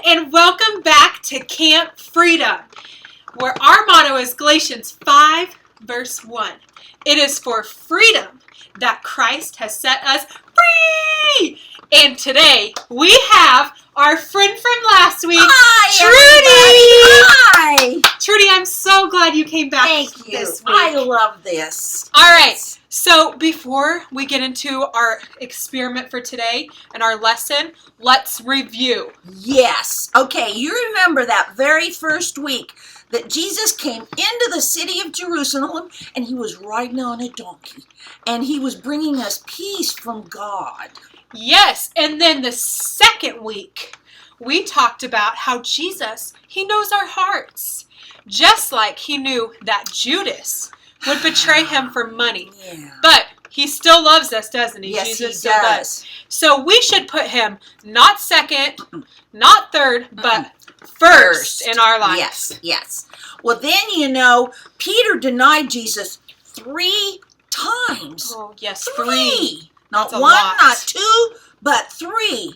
and welcome back to Camp Freedom, where our motto is Galatians 5, verse 1. It is for freedom that Christ has set us free. And today we have our friend from last week, Hi, Trudy. everybody. Hi. Trudy, I'm so glad you came back Thank you. this week. I love this. All right. So before we get into our experiment for today and our lesson, let's review. Yes. Okay, you remember that very first week that Jesus came into the city of Jerusalem and he was riding on a donkey and he was bringing us peace from God. Yes, and then the second week, we talked about how Jesus, he knows our hearts, just like he knew that Judas would betray him for money. Yeah. But he still loves us, doesn't he? Yes, Jesus he does. still does. So we should put him not second, not third, but first in our life. Yes, yes. Well, then, you know, Peter denied Jesus 3 times. Oh, yes, 3. Not That's a 1, lot. not 2, but 3.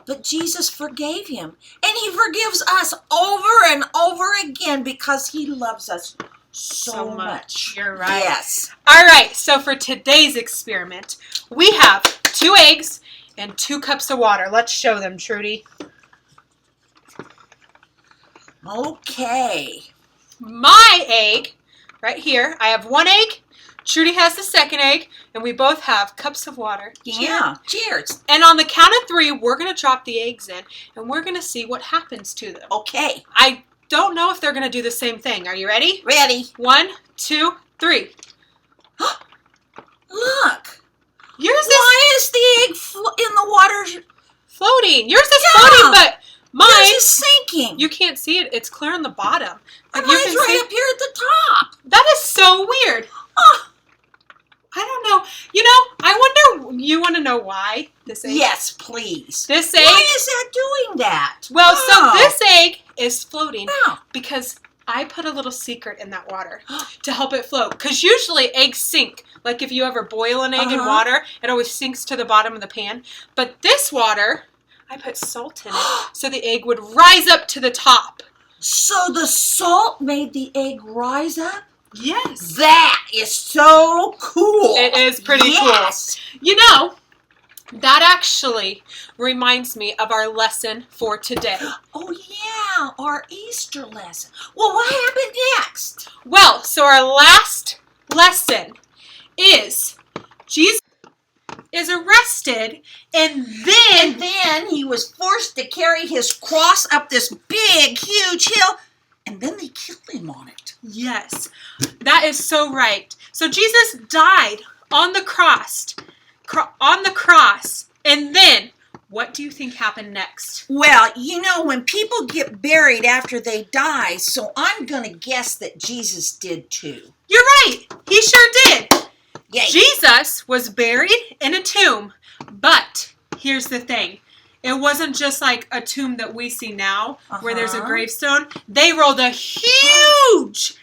But Jesus forgave him. And he forgives us over and over again because he loves us so much. You're right. Yes. All right, so for today's experiment, we have 2 eggs and 2 cups of water. Let's show them, Trudy. Okay. My egg, right here, I have 1 egg. Trudy has the second egg, and we both have cups of water. Yeah. Cheers. And on the count of 3, we're going to drop the eggs in, and we're going to see what happens to them. Okay. I don't know if they're going to do the same thing. Are you ready? Ready. 1, 2, 3. Look. Yours is Why is the egg in the water? floating. Yours is Yeah. floating, but mine, Yours is sinking. you can't see it. It's clear on the bottom. And you mine's can right see. up here at the top. That is so weird. Oh. I don't know. You know, I wonder, you want to know why this egg? Yes, please. This egg? Why is that doing that? Well, Oh. so this egg is floating Oh. because I put a little secret in that water to help it float. Because usually eggs sink. Like if you ever boil an egg in water, it always sinks to the bottom of the pan. But this water, I put salt in it so the egg would rise up to the top. So the salt made the egg rise up? Yes. That is so cool. It is pretty yes. cool. You know, that actually reminds me of our lesson for today. Oh, yeah, our Easter lesson. Well, what happened next? Well, so our last lesson is Jesus is arrested, and then he was forced to carry his cross up this big, huge hill, and then they killed him on it. Yes, that is so right. So Jesus died on the cross, and then what do you think happened next? Well, you know, when people get buried after they die, so I'm going to guess that Jesus did too. You're right. He sure did. Yay. Jesus was buried in a tomb, but here's the thing. It wasn't just like a tomb that we see now where there's a gravestone. They rolled a huge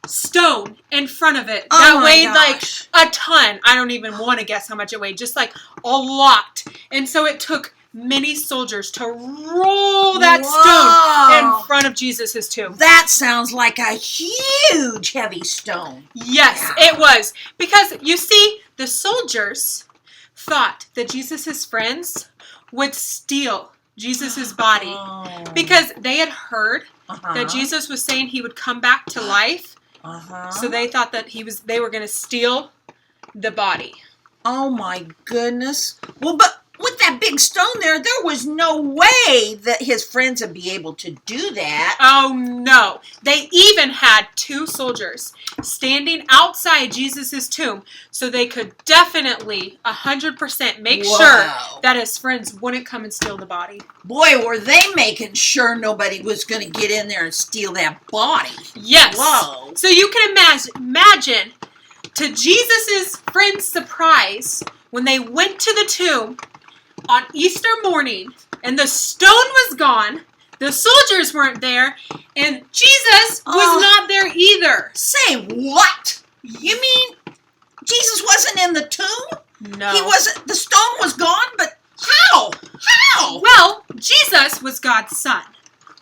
stone in front of it that weighed like a ton. I don't even want to guess how much it weighed, just like a lot. And so it took many soldiers to roll that stone in front of Jesus' tomb. That sounds like a huge, heavy stone. Yes, it was. Because, you see, the soldiers thought that Jesus' friends would steal Jesus' body. Because they had heard that Jesus was saying he would come back to life. So they thought that they were going to steal the body. Oh, my goodness. Well, but with that big stone there was no way that his friends would be able to do that. Oh, no. They even had 2 soldiers standing outside Jesus' tomb so they could definitely 100% make sure that his friends wouldn't come and steal the body. Boy, were they making sure nobody was going to get in there and steal that body. Yes. Whoa. So you can imagine to Jesus' friends' surprise when they went to the tomb on Easter morning, and the stone was gone, the soldiers weren't there, and Jesus was not there either. Say what? You mean Jesus wasn't in the tomb? No. He wasn't. The stone was gone, but how? How? Well, Jesus Jesus was God's son,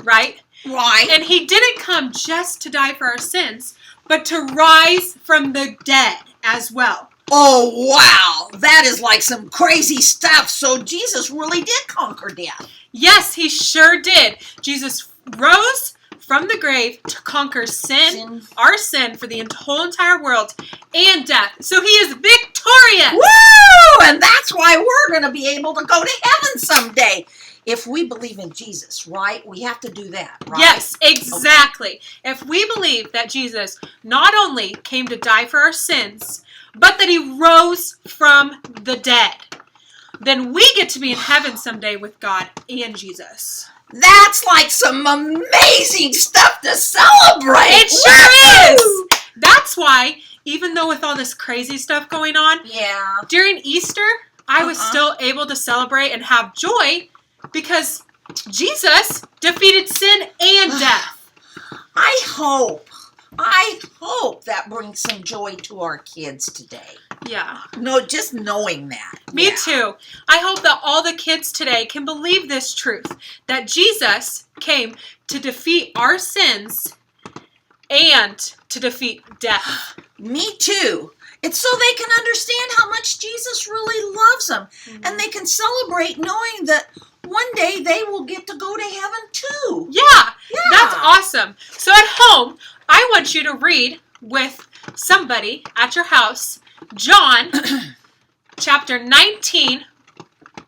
right? Right. And he didn't come just to die for our sins, but to rise from the dead as well. Oh, wow. That is like some crazy stuff. So Jesus really did conquer death. Yes, he sure did. Jesus rose from the grave to conquer our sin for the whole entire world, and death. So he is victorious. Woo! And that's why we're going to be able to go to heaven someday. If we believe in Jesus, right? We have to do that, right? Yes, exactly. Okay. If we believe that Jesus not only came to die for our sins, but that he rose from the dead, then we get to be in heaven someday with God and Jesus. That's like some amazing stuff to celebrate. It sure is. That's why, even though with all this crazy stuff going on, during Easter, I was still able to celebrate and have joy because Jesus defeated sin and death. I hope that brings some joy to our kids today. Yeah. No, just knowing that. Me too. I hope that all the kids today can believe this truth, that Jesus came to defeat our sins and to defeat death. Me too. It's so they can understand how much Jesus really loves them. Mm-hmm. And they can celebrate knowing that one day they will get to go to heaven too. Yeah, that's awesome. So at home, I want you to read with somebody at your house, John chapter 19,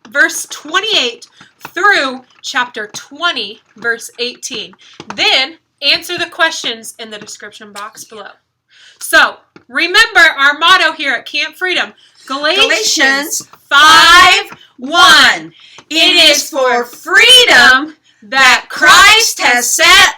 verse 28 through chapter 20, verse 18. Then answer the questions in the description box below. So, remember our motto here at Camp Freedom, Galatians 5:1. It is for freedom that Christ has set